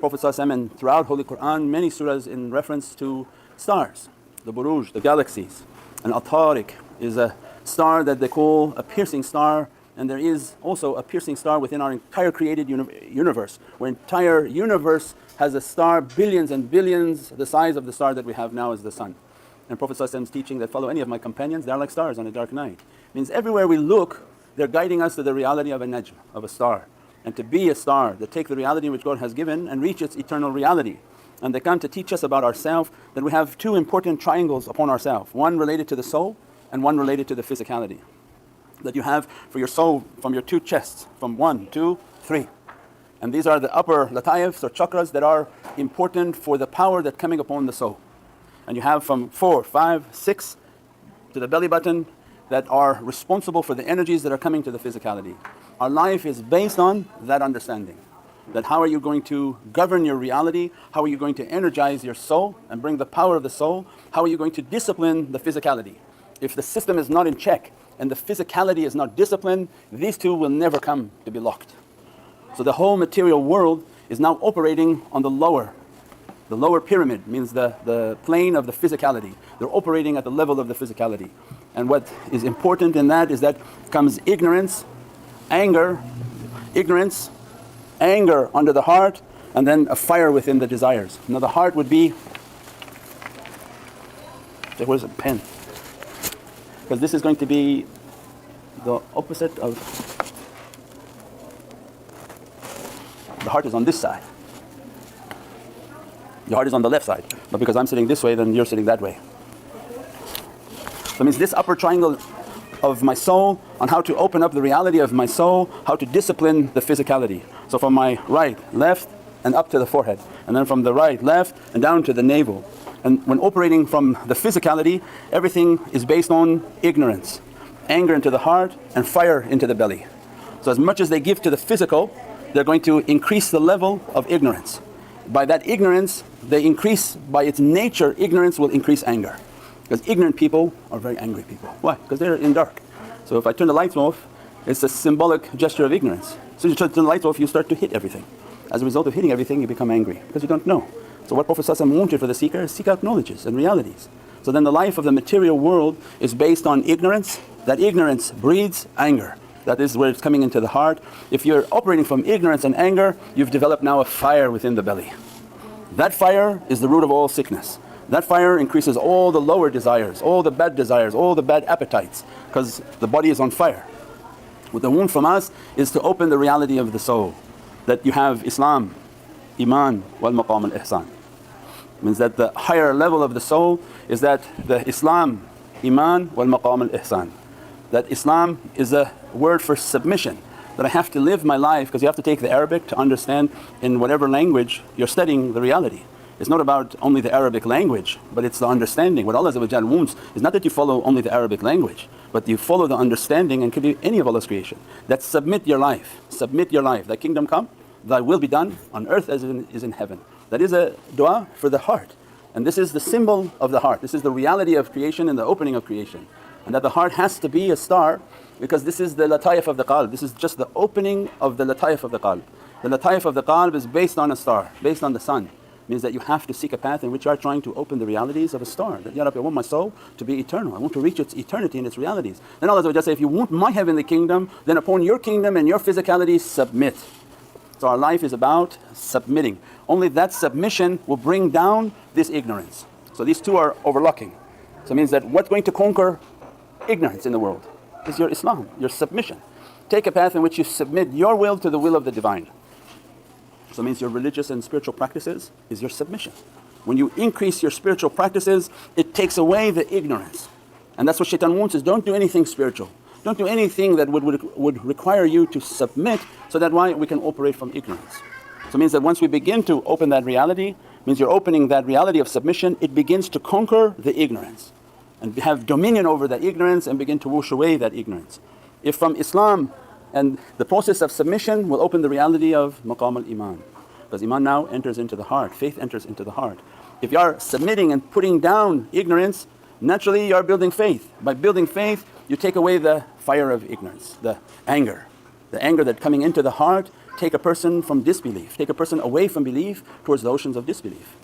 Prophet ﷺ and throughout Holy Qur'an many surahs in reference to stars, the buruj, the galaxies. And At-Tariq is a star that they call a piercing star, and there is also a piercing star within our entire created universe. Our entire universe has a star billions and billions the size of the star that we have now as the sun. And Prophet ﷺ's teaching that follow any of my companions, they are like stars on a dark night. Means everywhere we look, they're guiding us to the reality of a najm, of a star. And to be a star, that take the reality which God has given and reach its eternal reality. And they come to teach us about ourselves, that we have two important triangles upon ourselves. One related to the soul and one related to the physicality. That you have for your soul from your two chests, from 1, 2, 3. And these are the upper latayifs or chakras that are important for the power that's coming upon the soul. And you have from 4, 5, 6 to the belly button that are responsible for the energies that are coming to the physicality. Our life is based on that understanding. That how are you going to govern your reality, how are you going to energize your soul and bring the power of the soul, how are you going to discipline the physicality. If the system is not in check and the physicality is not disciplined, these two will never come to be locked. So the whole material world is now operating on the lower pyramid, means the plane of the physicality. They're operating at the level of the physicality. And what is important in that is that comes ignorance, anger under the heart, and then a fire within the desires. Now the heart would be, where's a pen? Because this is going to be the opposite of, the heart is on this side. The heart is on the left side, but because I'm sitting this way, then you're sitting that way. So it means this upper triangle of my soul, on how to open up the reality of my soul, how to discipline the physicality. So from my right, left and up to the forehead, and then from the right, left and down to the navel. And when operating from the physicality, everything is based on ignorance, anger into the heart and fire into the belly. So as much as they give to the physical, they're going to increase the level of ignorance. By that ignorance, they increase, by its nature, ignorance will increase anger. Because ignorant people are very angry people. Why? Because they're in dark. So if I turn the lights off, it's a symbolic gesture of ignorance. So you turn the lights off, you start to hit everything. As a result of hitting everything, you become angry because you don't know. So what Prophet ﷺ wanted for the seeker is seek out knowledges and realities. So then the life of the material world is based on ignorance. That ignorance breeds anger. That is where it's coming into the heart. If you're operating from ignorance and anger, you've developed now a fire within the belly. That fire is the root of all sickness. That fire increases all the lower desires, all the bad desires, all the bad appetites, because the body is on fire. What they want from us is to open the reality of the soul. That you have Islam, Iman, wal-Marjān al-Ihsān. Means that the higher level of the soul is that the Islam, Iman, wal-Marjān al-Ihsān. That Islam is a word for submission. That I have to live my life, because you have to take the Arabic to understand in whatever language you're studying the reality. It's not about only the Arabic language, but it's the understanding. What Allah wants is not that you follow only the Arabic language, but you follow the understanding and could be any of Allah's creation. That submit your life, Thy kingdom come, Thy will be done on earth as it is in heaven. That is a dua for the heart. And this is the symbol of the heart. This is the reality of creation and the opening of creation. And that the heart has to be a star, because this is the latayif of the qalb. This is just the opening of the latayif of the qalb. The latayif of the qalb is based on a star, based on the sun. Means that you have to seek a path in which you are trying to open the realities of a star. That, Ya Rabbi, I want my soul to be eternal. I want to reach its eternity and its realities. Then Allah will just say, if you want my heavenly kingdom, then upon your kingdom and your physicality, submit. So our life is about submitting. Only that submission will bring down this ignorance. So these two are overlocking. So it means that what's going to conquer ignorance in the world is your Islam, your submission. Take a path in which you submit your will to the will of the Divine. So it means your religious and spiritual practices is your submission. When you increase your spiritual practices, it takes away the ignorance. And that's what shaitan wants, is don't do anything spiritual. Don't do anything that would require you to submit, so that why we can operate from ignorance. So it means that once we begin to open that reality, means you're opening that reality of submission, it begins to conquer the ignorance and have dominion over that ignorance and begin to wash away that ignorance. If from Islam, and the process of submission will open the reality of maqam al-Iman, because Iman now enters into the heart, faith enters into the heart. If you are submitting and putting down ignorance, naturally you are building faith. By building faith, you take away the fire of ignorance, the anger that coming into the heart take a person from disbelief, take a person away from belief towards the oceans of disbelief.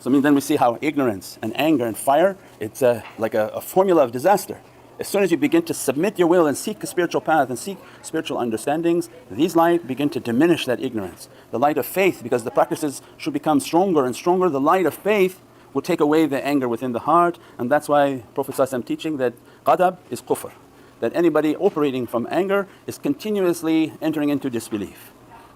So I mean, then we see how ignorance and anger and fire, it's like a formula of disaster. As soon as you begin to submit your will and seek a spiritual path and seek spiritual understandings, these light begin to diminish that ignorance. The light of faith, because the practices should become stronger and stronger, the light of faith will take away the anger within the heart. And that's why Prophet ﷺ teaching that qadab is kufr, that anybody operating from anger is continuously entering into disbelief.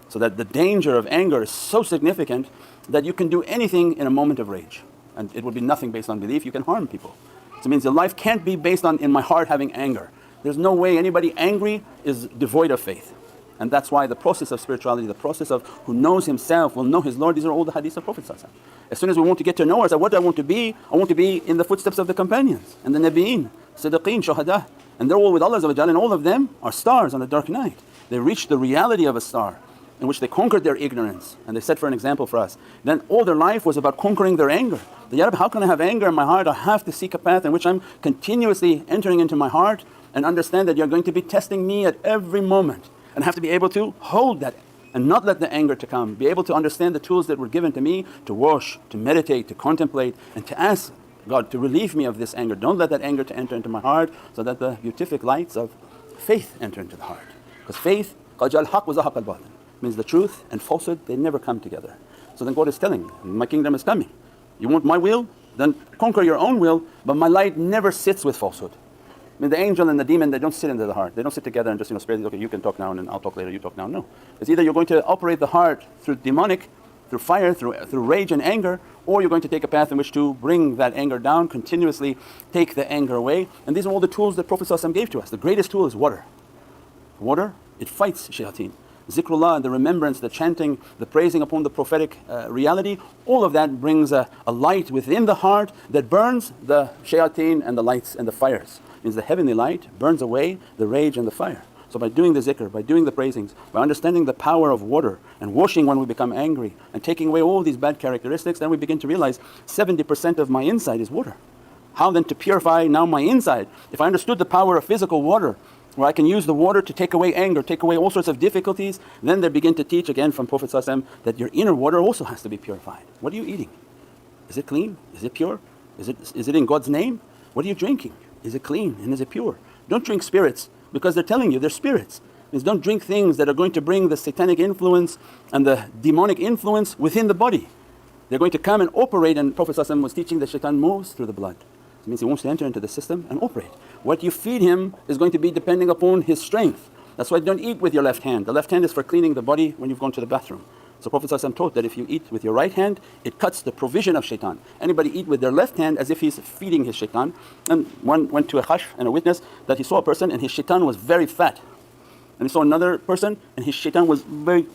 So that the danger of anger is so significant that you can do anything in a moment of rage, and it will be nothing based on belief. You can harm people. So it means your life can't be based on in my heart having anger. There's no way anybody angry is devoid of faith. And that's why the process of spirituality, the process of who knows himself will know his Lord, these are all the hadiths of Prophet ﷺ. As soon as we want to get to know ourselves, what do I want to be? I want to be in the footsteps of the companions and the Nabi'een, Siddiqeen, Shuhada. And they're all with Allah and all of them are stars on a dark night. They reached the reality of a star in which they conquered their ignorance. And they said, for an example for us, then all their life was about conquering their anger. Ya Rabbi, how can I have anger in my heart? I have to seek a path in which I'm continuously entering into my heart and understand that you're going to be testing me at every moment, and have to be able to hold that and not let the anger to come, be able to understand the tools that were given to me to wash, to meditate, to contemplate, and to ask God to relieve me of this anger. Don't let that anger to enter into my heart, so that the beatific lights of faith enter into the heart. Because faith, قَدْ جَاءَ الْحَقُّ وَزَهَقَ الْبَاطِلُ, means the truth and falsehood, they never come together. So then God is telling, my kingdom is coming. You want my will? Then conquer your own will, but my light never sits with falsehood. I mean, the angel and the demon, they don't sit into the heart. They don't sit together and just spare, okay, you can talk now and I'll talk later, you talk now. No. It's either you're going to operate the heart through demonic, through fire, through rage and anger, or you're going to take a path in which to bring that anger down, continuously take the anger away. And these are all the tools that Prophet ﷺ gave to us. The greatest tool is water. Water, it fights shayateen. Zikrullah, the remembrance, the chanting, the praising upon the prophetic reality, all of that brings a light within the heart that burns the shayateen and the lights and the fires. It means the heavenly light burns away the rage and the fire. So by doing the zikr, by doing the praisings, by understanding the power of water and washing when we become angry and taking away all these bad characteristics, then we begin to realize 70% of my inside is water. How then to purify now my inside? If I understood the power of physical water, where I can use the water to take away anger, take away all sorts of difficulties, then they begin to teach again from Prophet ﷺ that your inner water also has to be purified. What are you eating? Is it clean? Is it pure? Is it in God's name? What are you drinking? Is it clean and is it pure? Don't drink spirits because they're telling you they're spirits. Means don't drink things that are going to bring the satanic influence and the demonic influence within the body. They're going to come and operate, and Prophet ﷺ was teaching that shaitan moves through the blood. It means he wants to enter into the system and operate. What you feed him is going to be depending upon his strength. That's why don't eat with your left hand. The left hand is for cleaning the body when you've gone to the bathroom. So Prophet ﷺ taught that if you eat with your right hand, it cuts the provision of shaitan. Anybody eat with their left hand as if he's feeding his shaitan. And one went to a khash and a witness that he saw a person and his shaitan was very fat. And he saw another person and his shaitan was very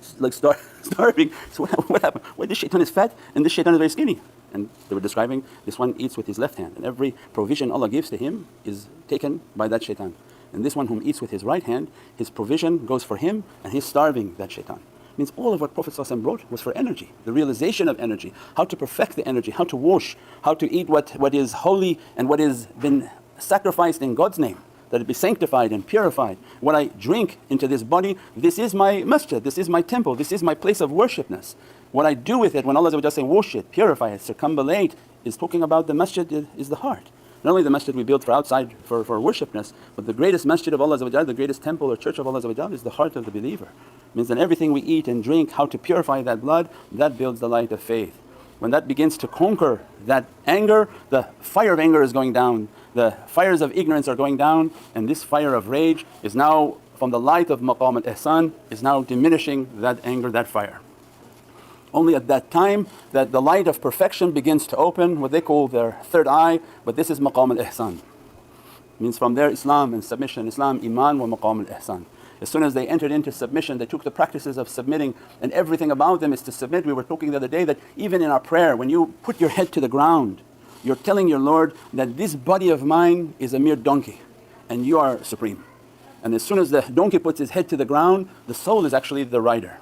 starving. So what happened? Why this shaitan is fat and this shaitan is very skinny? And they were describing this one eats with his left hand, and every provision Allah gives to him is taken by that shaitan. And this one whom eats with his right hand, his provision goes for him and he's starving that shaitan. It means all of what Prophet ﷺ brought was for energy, the realization of energy, how to perfect the energy, how to wash, how to eat what is holy and what has been sacrificed in God's name, that it be sanctified and purified. What I drink into this body, this is my masjid, this is my temple, this is my place of worshipness. What I do with it, when Allah says wash it, purify it, circumambulate, is talking about the masjid is the heart. Not only the masjid we build for outside for worshipness, but the greatest masjid of Allah, the greatest temple or church of Allah is the heart of the believer. It means that everything we eat and drink, how to purify that blood, that builds the light of faith. When that begins to conquer that anger, the fire of anger is going down, the fires of ignorance are going down, and this fire of rage is now, from the light of maqam al-ihsan, is now diminishing that anger, that fire. Only at that time that the light of perfection begins to open, what they call their third eye, but this is maqam al-ihsan. Means from there Islam and submission, Islam, iman wa maqam al-ihsan. As soon as they entered into submission, they took the practices of submitting, and everything about them is to submit. We were talking the other day that even in our prayer, when you put your head to the ground, you're telling your Lord that this body of mine is a mere donkey and you are supreme. And as soon as the donkey puts his head to the ground, the soul is actually the rider.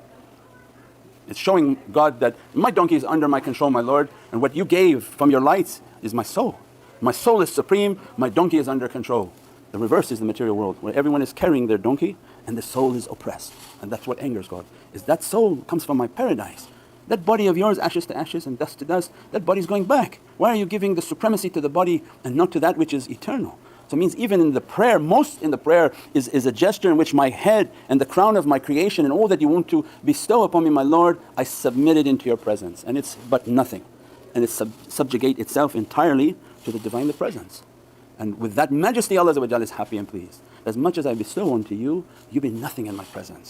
It's showing God that my donkey is under my control, my Lord, and what you gave from your lights is my soul. My soul is supreme, my donkey is under control. The reverse is the material world, where everyone is carrying their donkey and the soul is oppressed. And that's what angers God, is that soul comes from my paradise. That body of yours, ashes to ashes and dust to dust, that body is going back. Why are you giving the supremacy to the body and not to that which is eternal? So it means even in the prayer, most in the prayer is a gesture in which my head and the crown of my creation and all that you want to bestow upon me, my Lord, I submit it into your presence. And it's but nothing. And it subjugate itself entirely to the Divine Presence. And with that majesty, Allah is happy and pleased. As much as I bestow unto you, you be nothing in my presence.